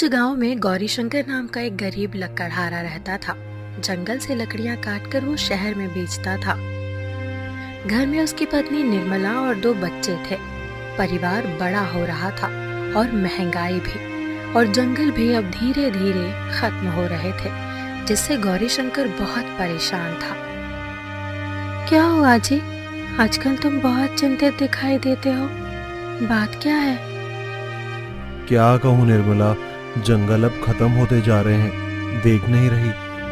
कुछ गांव में गौरीशंकर नाम का एक गरीब लकड़हारा रहता था। जंगल से लकड़ियां काटकर वो शहर में बेचता था। घर में उसकी पत्नी निर्मला और 2 बच्चे थे। परिवार बड़ा हो रहा था और महंगाई भी, और जंगल भी अब धीरे धीरे खत्म हो रहे थे, जिससे गौरीशंकर बहुत परेशान था। क्या हुआ जी, आजकल तुम बहुत चिंतित दिखाई देते हो, बात क्या है? क्या कहूँ निर्मला, जंगल अब खत्म होते जा रहे हैं। देख नहीं रही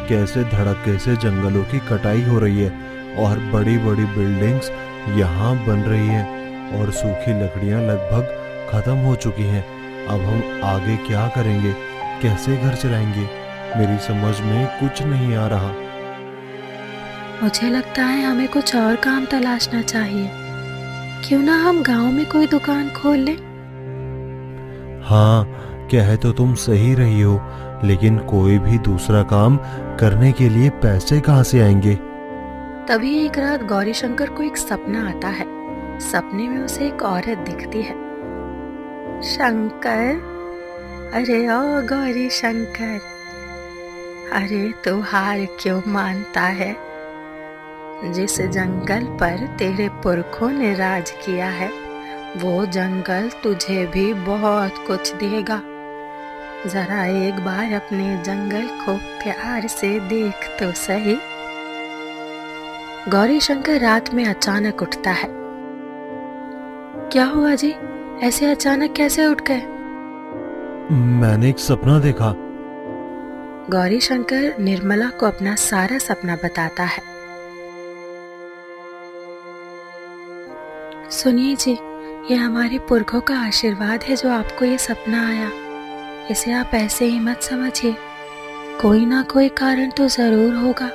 कैसे धड़क्के से जंगलों की कटाई हो रही है और बड़ी बड़ी बिल्डिंग्स यहाँ बन रही हैं और सूखी लकड़ियाँ लगभग खत्म हो चुकी हैं। अब हम आगे क्या करेंगे, कैसे घर चलाएंगे, मेरी समझ में कुछ नहीं आ रहा। मुझे लगता है हमें कुछ और काम तलाशना चाहिए। क्यों ना हम गांव में कोई दुकान खोल लें? हाँ, कह तो तुम सही रही हो, लेकिन कोई भी दूसरा काम करने के लिए पैसे कहाँ से आएंगे? तभी एक रात गौरीशंकर को एक सपना आता है। सपने में उसे एक औरत दिखती है। शंकर, अरे ओ गौरी शंकर, अरे तू हार क्यों मानता है? जिस जंगल पर तेरे पुरखों ने राज किया है, वो जंगल तुझे भी बहुत कुछ देगा। जरा एक बार अपने जंगल को प्यार से देख तो सही। गौरीशंकर रात में अचानक उठता है। क्या हुआ जी, ऐसे अचानक कैसे उठ गए? मैंने एक सपना देखा। गौरीशंकर निर्मला को अपना सारा सपना बताता है। सुनिए जी, ये हमारे पुरखों का आशीर्वाद है जो आपको ये सपना आया। इसे आप ऐसे ही मत समझिए, कोई ना कोई कारण तो जरूर होगा।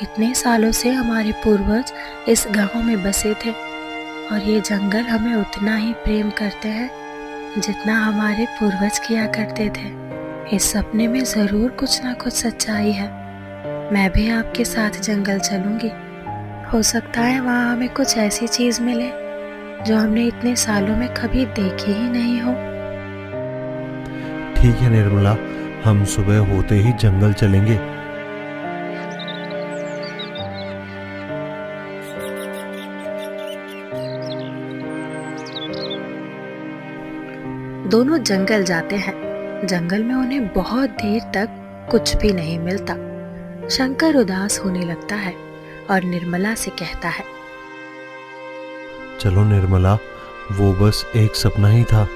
इतने सालों से हमारे पूर्वज इस गांव में बसे थे और ये जंगल हमें उतना ही प्रेम करते हैं जितना हमारे पूर्वज किया करते थे। इस सपने में जरूर कुछ ना कुछ सच्चाई है। मैं भी आपके साथ जंगल चलूंगी। हो सकता है वहाँ हमें कुछ ऐसी चीज मिले जो हमने इतने सालों में कभी देखी ही नहीं हो। ठीक है निर्मला, हम सुबह होते ही जंगल चलेंगे। दोनों जंगल जाते हैं। जंगल में उन्हें बहुत देर तक कुछ भी नहीं मिलता। शंकर उदास होने लगता है और निर्मला से कहता है, चलो निर्मला, वो बस एक सपना ही था।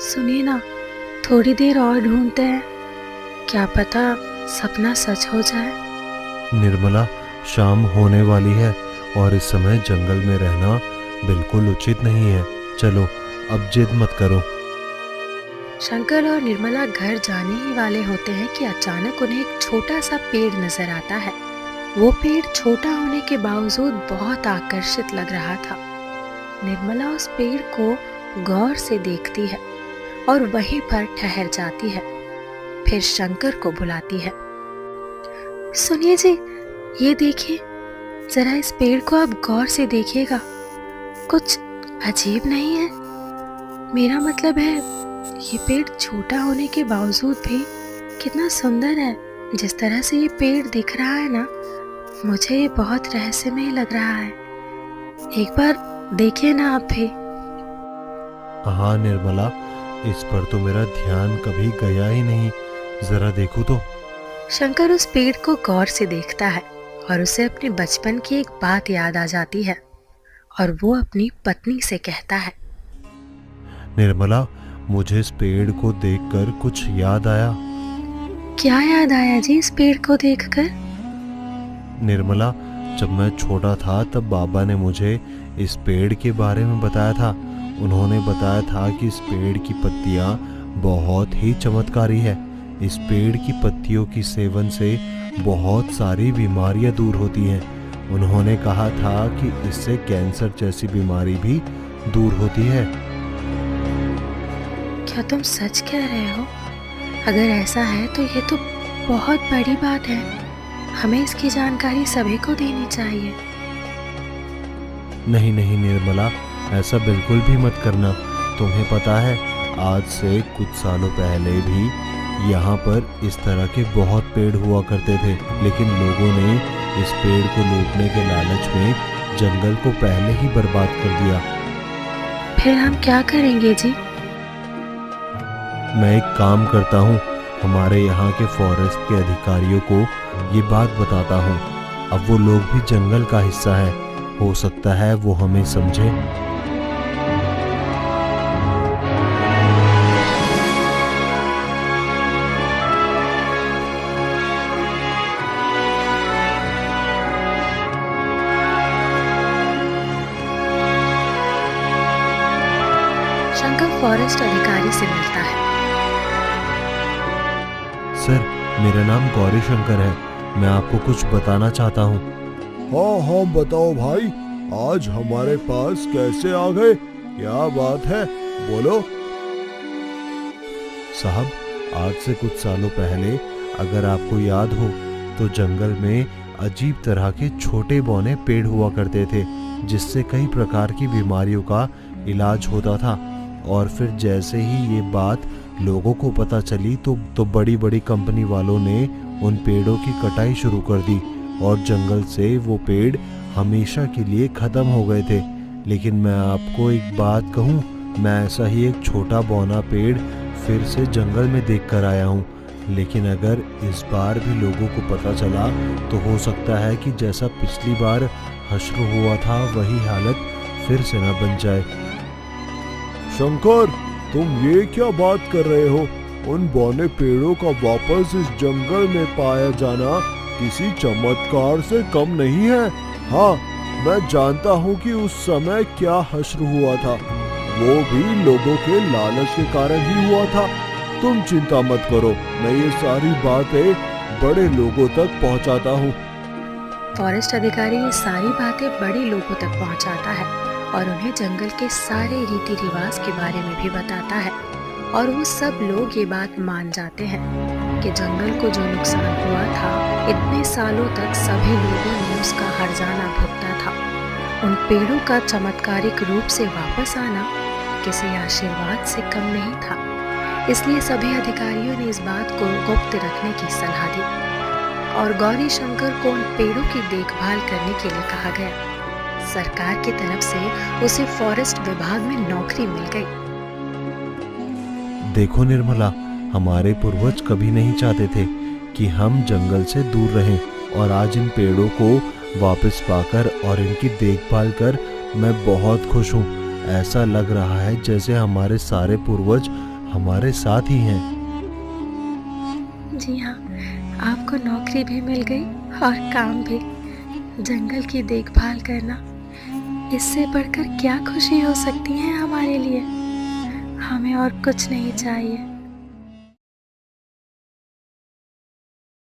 सुनिए ना, थोड़ी देर और ढूंढते हैं, क्या पता सपना सच हो जाए। निर्मला, शाम होने वाली है और इस समय जंगल में रहना बिल्कुल उचित नहीं है। चलो, अब जिद मत करो। शंकर और निर्मला घर जाने ही वाले होते हैं कि अचानक उन्हें एक छोटा सा पेड़ नजर आता है। वो पेड़ छोटा होने के बावजूद बहुत आकर्षित लग रहा था। निर्मला उस पेड़ को गौर से देखती है और वहीं पर ठहर जाती है। फिर शंकर को बुलाती है। सुनिए जी, ये देखिए, जरा इस पेड़ को आप गौर से देखिएगा। कुछ अजीब नहीं है? मेरा मतलब है, ये पेड़ छोटा होने के बावजूद भी कितना सुंदर है। जिस तरह से ये पेड़ दिख रहा है ना, मुझे ये बहुत रहस्यमय लग रहा है। एक बार देखिए ना आप भी। हाँ निर्मला, इस पर तो मेरा ध्यान कभी गया ही नहीं। जरा देखो तो। शंकर उस पेड़ को गौर से देखता है और उसे अपने बचपन की एक बात याद आ जाती है और वो अपनी पत्नी से कहता है, निर्मला, मुझे इस पेड़ को देखकर कुछ याद आया। क्या याद आया जी इस पेड़ को देखकर? निर्मला, जब मैं छोटा था तब बाबा ने मुझे इस पेड़ के बारे में बताया था। उन्होंने बताया था कि इस पेड़ की पत्तियां बहुत ही चमत्कारी है। इस पेड़ की पत्तियों की सेवन से बहुत सारी बीमारियां दूर होती हैं। उन्होंने कहा था कि इससे कैंसर जैसी बीमारी भी दूर होती है। क्या तुम सच कह रहे हो? अगर ऐसा है तो ये तो बहुत बड़ी बात है। हमें इसकी जानकारी सभी को देनी चाहिए। नहीं नहीं निर्मला, ऐसा बिल्कुल भी मत करना। तुम्हें पता है, आज से कुछ सालों पहले भी यहाँ पर इस तरह के बहुत पेड़ हुआ करते थे, लेकिन लोगों ने इस पेड़ को लूटने के लालच में जंगल को पहले ही बर्बाद कर दिया। फिर हम क्या करेंगे जी? मैं एक काम करता हूँ, हमारे यहाँ के फॉरेस्ट के अधिकारियों को ये बात बताता हूँ। अब वो लोग भी जंगल का हिस्सा है, हो सकता है वो हमें समझे। शंकर फॉरेस्ट अधिकारी से मिलता है। सर, मेरा नाम गौरी शंकर है, मैं आपको कुछ बताना चाहता हूँ। हाँ हाँ बताओ भाई, आज हमारे पास कैसे आ गए, क्या बात है, बोलो। साहब, आज से कुछ सालों पहले अगर आपको याद हो तो जंगल में अजीब तरह के छोटे बौने पेड़ हुआ करते थे, जिससे कई प्रकार की बीमारियों का इलाज होता था। और फिर जैसे ही ये बात लोगों को पता चली तो बड़ी बड़ी कंपनी वालों ने उन पेड़ों की कटाई शुरू कर दी और जंगल से वो पेड़ हमेशा के लिए खत्म हो गए थे। लेकिन मैं आपको एक बात कहूँ, मैं ऐसा ही एक छोटा बौना पेड़ फिर से जंगल में देख कर आया हूँ। लेकिन अगर इस बार भी लोगों को पता चला तो हो सकता है कि जैसा पिछली बार हश्र हुआ था वही हालत फिर से न बन जाए। शंकर, तुम ये क्या बात कर रहे हो? उन बौने पेड़ों का वापस इस जंगल में पाया जाना किसी चमत्कार से कम नहीं है। हाँ, मैं जानता हूँ कि उस समय क्या हश्र हुआ था, वो भी लोगों के लालच के कारण ही हुआ था। तुम चिंता मत करो, मैं ये सारी बातें बड़े लोगों तक पहुँचाता हूँ। फॉरेस्ट अधिकारी ये सारी बातें बड़े लोगों तक पहुंचाता है और उन्हें जंगल के सारे रीति रिवाज के बारे में भी बताता है। और वो सब लोग ये बात मान जाते हैं कि जंगल को जो नुकसान हुआ था, इतने सालों तक सभी लोगों ने उसका हर्जाना भुगता था। उन पेड़ों का चमत्कारिक रूप से वापस आना किसी आशीर्वाद से कम नहीं था। इसलिए सभी अधिकारियों ने इस बात को गुप्त रखने की सलाह दी और गौरी शंकर को उन पेड़ों की देखभाल करने के लिए कहा गया। सरकार की तरफ से उसे फॉरेस्ट विभाग में नौकरी मिल गई। देखो निर्मला, हमारे पूर्वज कभी नहीं चाहते थे कि हम जंगल से दूर रहें, और आज इन पेड़ों को वापस पाकर और इनकी देखभाल कर मैं बहुत खुश हूँ। ऐसा लग रहा है जैसे हमारे सारे पूर्वज हमारे साथ ही हैं। जी हाँ, आपको नौकरी भी मिल गई और काम भी। जंगल की देखभाल करना, इससे बढ़कर क्या खुशी हो सकती है हमारे लिए। हमें और कुछ नहीं चाहिए।